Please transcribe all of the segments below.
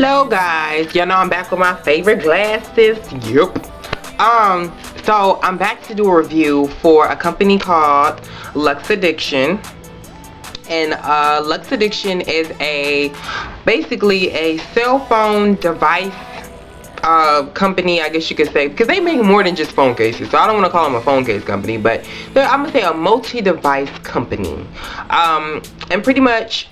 Hello guys, y'all know I'm back with my favorite glasses. Yep. So I'm back to do a review for a company called Luxe Addiction. And Luxe Addiction is basically a cell phone device company, I guess you could say, because they make more than just phone cases. So I don't want to call them a phone case company, but I'm gonna say a multi-device company. And pretty much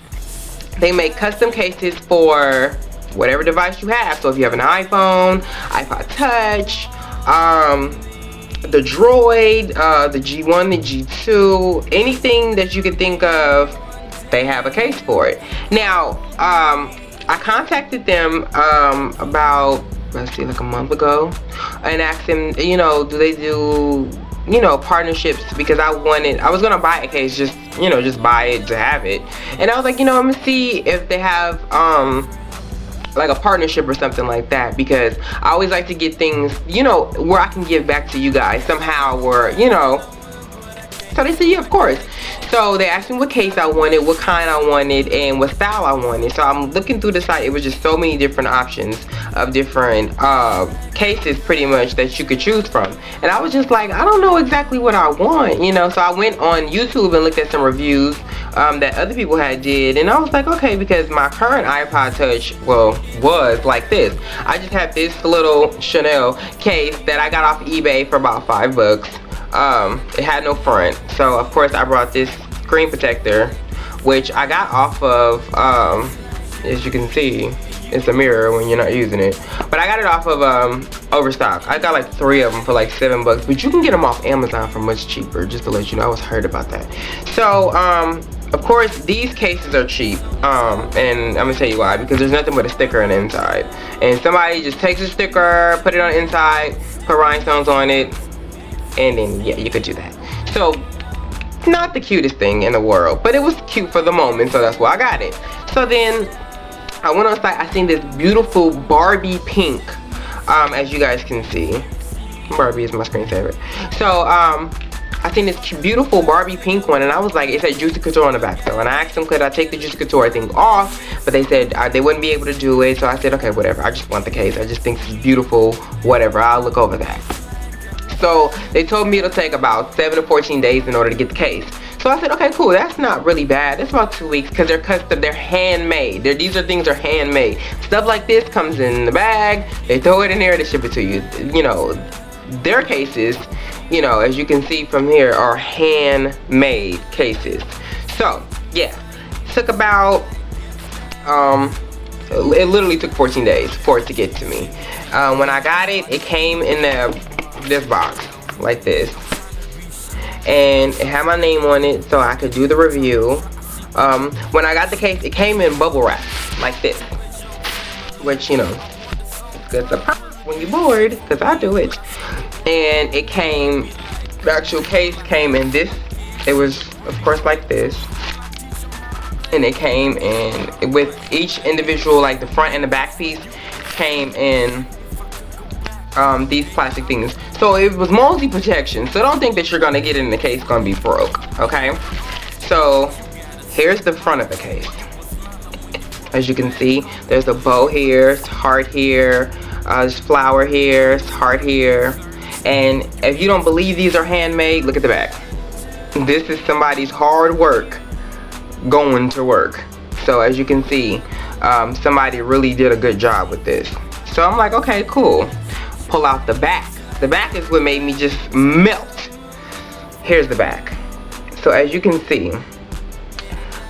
they make custom cases for whatever device you have. So if you have an iPhone, iPod Touch, the Droid, the G1, the G2, anything that you could think of, they have a case for it. Now, I contacted them about, let's see, like a month ago, and asked them, you know, do they do, you know, partnerships, because I was gonna buy a case, just, you know, just buy it to have it. And I was like, you know, I'm gonna see if they have like a partnership or something like that, because I always like to get things, you know, where I can give back to you guys somehow, or, you know. So they said, yeah, of course. So they asked me what case I wanted, what kind I wanted, and what style I wanted. So I'm looking through the site. It was just so many different options of different cases, pretty much, that you could choose from. And I was just like, I don't know exactly what I want, you know. So I went on YouTube and looked at some reviews that other people had did, and I was like, okay, because my current iPod Touch, well, was like this. I just had this little Chanel case that I got off eBay for about $5. It had no front, so of course I brought this screen protector, which I got off of, as you can see, it's a mirror when you're not using it, but I got it off of Overstock. I got like 3 of them for like $7, but you can get them off Amazon for much cheaper, just to let you know. I was heard about that. So of course these cases are cheap, and I'm gonna tell you why, because there's nothing but a sticker on the inside, and somebody just takes a sticker, put it on the inside, put rhinestones on it, and then yeah, you could do that. So not the cutest thing in the world, but it was cute for the moment, so that's why I got it. So then I went on site, I seen this beautiful Barbie pink, as you guys can see. Barbie is my screensaver. So I seen this beautiful Barbie pink one, and I was like, it said Juicy Couture on the back though, and I asked them could I take the Juicy Couture thing off, but they said they wouldn't be able to do it. So I said, okay, whatever, I just want the case, I just think it's beautiful, whatever, I'll look over that. So they told me it'll take about 7 to 14 days in order to get the case. So I said, okay, cool, that's not really bad. That's about 2 weeks, because they're custom, they're handmade. These are things that are handmade. Stuff like this comes in the bag, they throw it in there, they ship it to you. You know, their cases, you know, as you can see from here, are handmade cases. So yeah, took about it literally took 14 days for it to get to me. When I got it, it came in this box like this, and it had my name on it so I could do the review. When I got the case, it came in bubble wrap like this, which, you know, it's good to pop when you're bored, because I do it. And it came, the actual case came in this, it was of course like this, and it came in with each individual, like the front and the back piece came in these plastic things. So it was multi-protection, so don't think that you're gonna get it in the case gonna be broke, okay? So here's the front of the case. As you can see, there's a bow here, heart here, there's flower here, heart here. And if you don't believe these are handmade, look at the back. This is somebody's hard work going to work. So as you can see, somebody really did a good job with this. So I'm like, okay, cool. Pull out the back. The back is what made me just melt. Here's the back. So as you can see,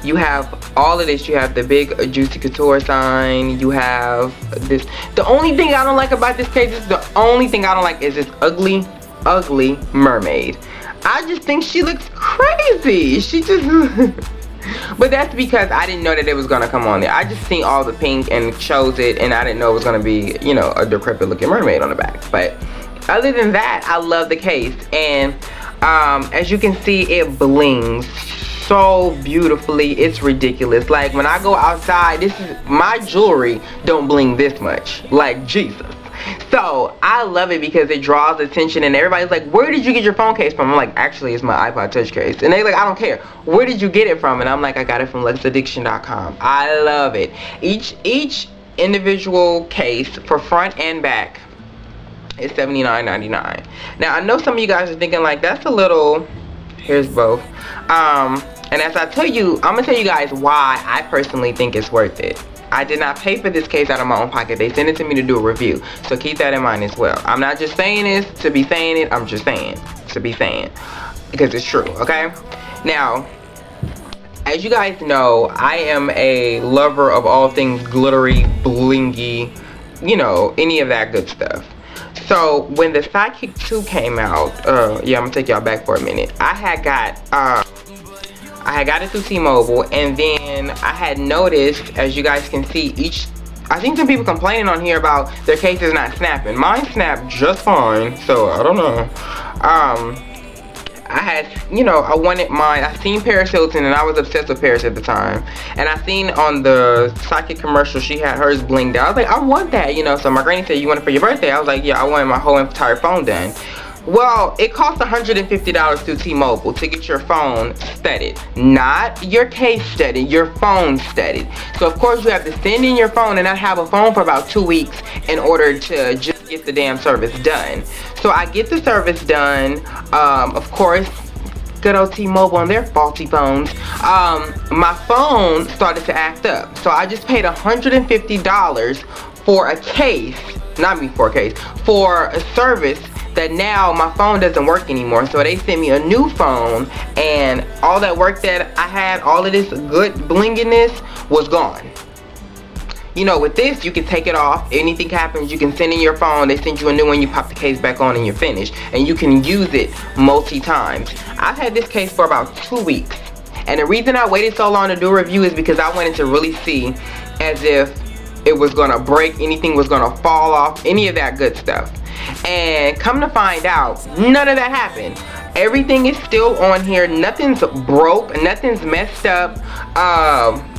you have all of this. You have the big Juicy Couture sign. You have this. The only thing I don't like about this case is this ugly, ugly mermaid. I just think she looks crazy. She just but that's because I didn't know that it was gonna come on there. I just seen all the pink and chose it, and I didn't know it was gonna be, you know, a decrepit looking mermaid on the back. But other than that, I love the case. And as you can see, it blings so beautifully, it's ridiculous. Like when I go outside, this is my jewelry don't bling this much, like Jesus. So I love it because it draws attention, and everybody's like, where did you get your phone case from? I'm like, actually it's my iPod Touch case. And they're like, I don't care, where did you get it from? And I'm like, I got it from luxeaddiction.com. I love it. Each individual case for front and back is $79.99. Now I know some of you guys are thinking like, that's a little, here's both. And as I tell you, I'm gonna tell you guys why I personally think it's worth it. I did not pay for this case out of my own pocket. They sent it to me to do a review, so keep that in mind as well. I'm not just saying this to be saying it, I'm just saying to be saying, because it's true, okay? Now, as you guys know, I am a lover of all things glittery, blingy, you know, any of that good stuff. So when the Sidekick 2 came out, yeah, I'm gonna take y'all back for a minute. I had got it through T-Mobile, and then I had noticed, as you guys can see, I think some people complaining on here about their cases not snapping. Mine snapped just fine, so I don't know. I had, you know, I wanted mine. I seen Paris Hilton, and I was obsessed with Paris at the time. And I seen on the Sidekick commercial, she had hers blinged out. I was like, I want that, you know. So my granny said, you want it for your birthday? I was like, yeah, I wanted my whole entire phone done. Well, it costs $150 through T-Mobile to get your phone studded. Not your case studded, your phone studded. So of course you have to send in your phone and not have a phone for about 2 weeks in order to just get the damn service done. So I get the service done, of course, good old T-Mobile and their faulty phones. My phone started to act up. So I just paid $150 for a case, not me for a case, for a service that now my phone doesn't work anymore. So they sent me a new phone, and all that work that I had, all of this good blinginess was gone. You know, with this, you can take it off. Anything happens, you can send in your phone. They send you a new one, you pop the case back on, and you're finished. And you can use it multi-times. I've had this case for about 2 weeks. And the reason I waited so long to do a review is because I wanted to really see as if it was gonna break, anything was gonna fall off, any of that good stuff. And come to find out, none of that happened. Everything is still on here. Nothing's broke, nothing's messed up.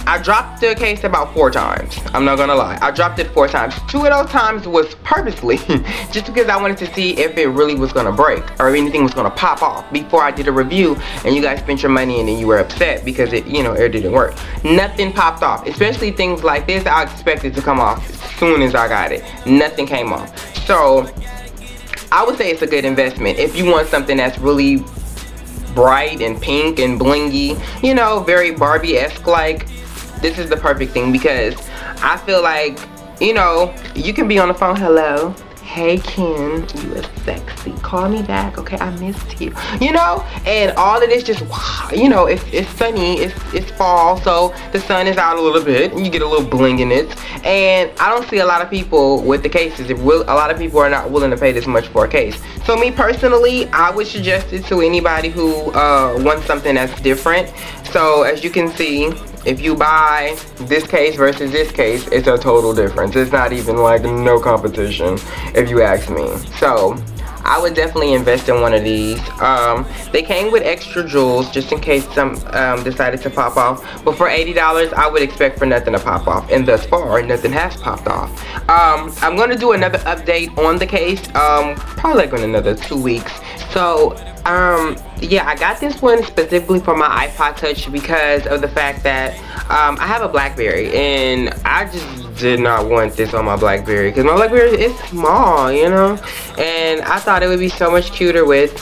I dropped the case about 4 times. I'm not gonna lie, I dropped it 4 times. 2 of those times was purposely just because I wanted to see if it really was gonna break or if anything was gonna pop off before I did a review and you guys spent your money and then you were upset because it, you know, it didn't work. Nothing popped off, especially things like this. I expected to come off as soon as I got it. Nothing came off. So I would say it's a good investment if you want something that's really bright and pink and blingy, you know, very Barbie-esque like. This is the perfect thing because I feel like, you know, you can be on the phone, hello, hey Ken, you are sexy, call me back, okay, I missed you, you know, and all of this just, wow, you know, it's sunny, it's fall, so the sun is out a little bit, and you get a little bling in it, and I don't see a lot of people with the cases. A lot of people are not willing to pay this much for a case. So me personally, I would suggest it to anybody who wants something that's different. So as you can see, if you buy this case versus this case, it's a total difference. It's not even like no competition, if you ask me. So I would definitely invest in one of these. They came with extra jewels just in case some decided to pop off. But for $80, I would expect for nothing to pop off. And thus far, nothing has popped off. I'm going to do another update on the case, probably like in another 2 weeks. So yeah, I got this one specifically for my iPod Touch because of the fact that I have a BlackBerry, and I just did not want this on my BlackBerry because my BlackBerry is small, you know, and I thought it would be so much cuter with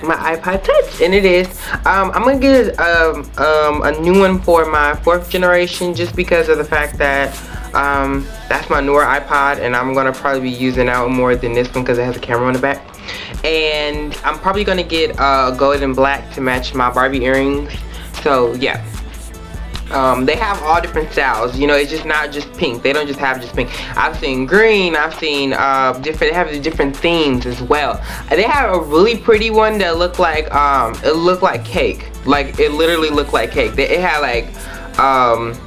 my iPod Touch, and it is. I'm gonna get a new one for my 4th generation just because of the fact that that's my newer iPod, and I'm gonna probably be using that one more than this one because it has a camera on the back. And I'm probably gonna get gold and black to match my Barbie earrings. So yeah, they have all different styles, you know. It's just not just pink. They don't just have just pink. I've seen green, I've seen different, they have different themes as well. They have a really pretty one that looked like it looked like cake. Like it literally looked like cake. It had like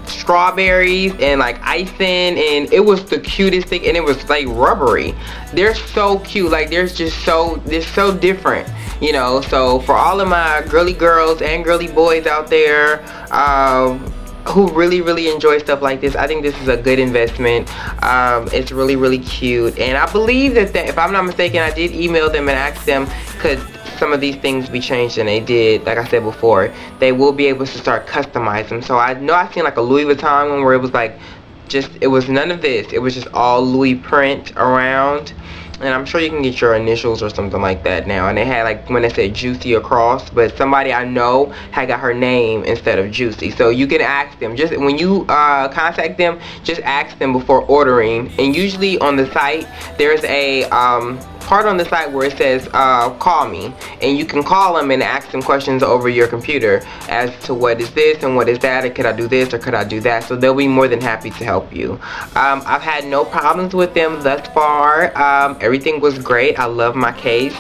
strawberries and like icing, and it was the cutest thing, and it was like rubbery. They're so cute. Like they're so different, you know. So for all of my girly girls and girly boys out there who really enjoy stuff like this, I think this is a good investment. It's really cute, and I believe that if I'm not mistaken, I did email them and ask them could some of these things be changed, and they did. Like I said before, they will be able to start customizing them. So I know I've seen like a Louis Vuitton one where it was like just, it was none of this. It was just all Louis print around. And I'm sure you can get your initials or something like that now. And they had, like, when they said Juicy across, but somebody I know had got her name instead of Juicy. So you can ask them, just when you contact them, just ask them before ordering. And usually on the site there's a part on the site where it says call me, and you can call them and ask them questions over your computer as to what is this and what is that, or could I do this or could I do that. So they'll be more than happy to help you. I've had no problems with them thus far. Everything was great. I love my case,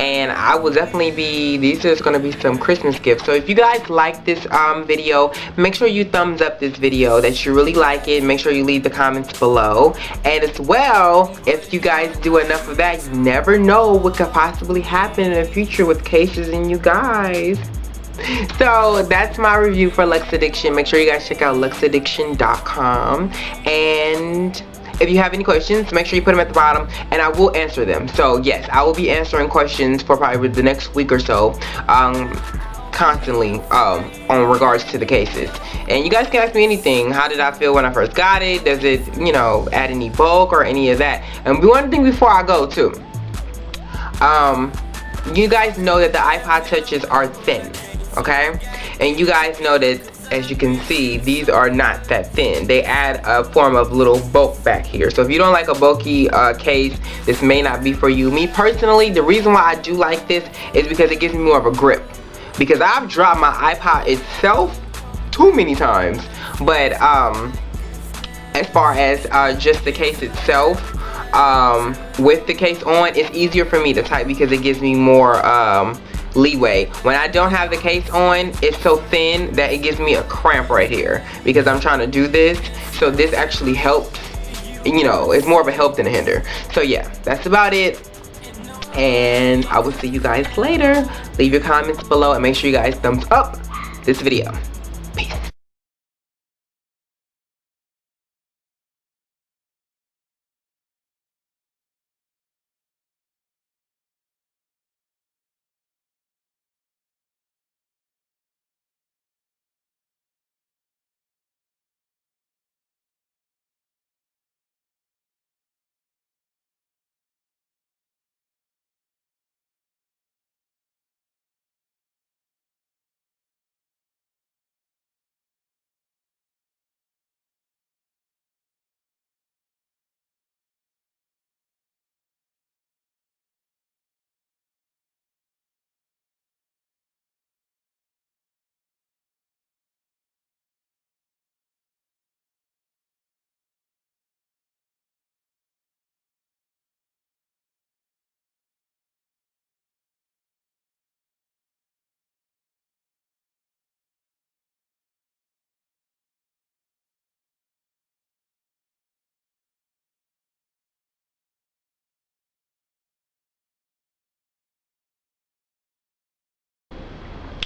and I will definitely be, these are just going to be some Christmas gifts. So if you guys like this video, make sure you thumbs up this video, that you really like it. Make sure you leave the comments below, and as well, if you guys do enough of that, you never know what could possibly happen in the future with cases and you guys. So that's my review for Luxe Addiction. Make sure you guys check out luxeaddiction.com, and if you have any questions, make sure you put them at the bottom and I will answer them. So yes, I will be answering questions for probably the next week or so, constantly, on regards to the cases. And you guys can ask me anything. How did I feel when I first got it? Does it, you know, add any bulk or any of that? And one thing before I go too, you guys know that the iPod touches are thin, okay? And you guys know that, as you can see, these are not that thin. They add a form of little bulk back here. So if you don't like a bulky case, this may not be for you. Me personally, the reason why I do like this is because it gives me more of a grip. Because I've dropped my iPod itself too many times. But as far as just the case itself, with the case on, it's easier for me to type because it gives me more leeway. When I don't have the case on, it's so thin that it gives me a cramp right here because I'm trying to do this. So this actually helps, you know, it's more of a help than a hinder. So yeah, that's about it, and I will see you guys later. Leave your comments below and make sure you guys thumbs up this video. Peace.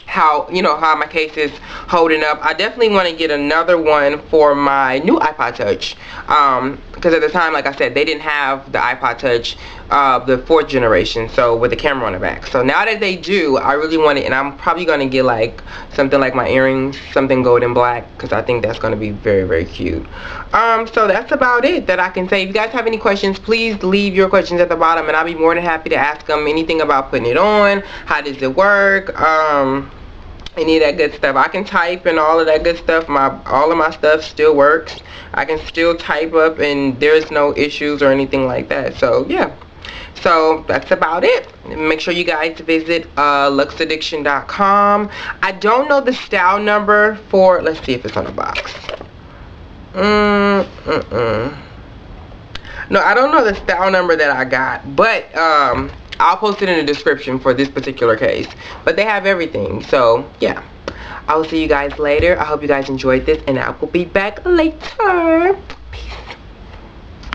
How, you know, how my case is holding up. I definitely want to get another one for my new iPod Touch, because at the time, like I said, they didn't have the iPod Touch, the 4th generation, so with the camera on the back. So now that they do, I really want it, and I'm probably going to get like something like my earrings, something golden black, because I think that's going to be very, very cute. So that's about it that I can say. If you guys have any questions, please leave your questions at the bottom, and I'll be more than happy to ask them anything about putting it on, how does it work, any of that good stuff. I can type and all of that good stuff. All of my stuff still works. I can still type up and there's no issues or anything like that. So yeah, so that's about it. Make sure you guys visit luxeaddiction.com. I don't know the style number for, let's see if it's on the box. No, I don't know the style number that I got, but I'll post it in the description for this particular case. But they have everything, so yeah. I will see you guys later. I hope you guys enjoyed this, and I will be back later. Peace.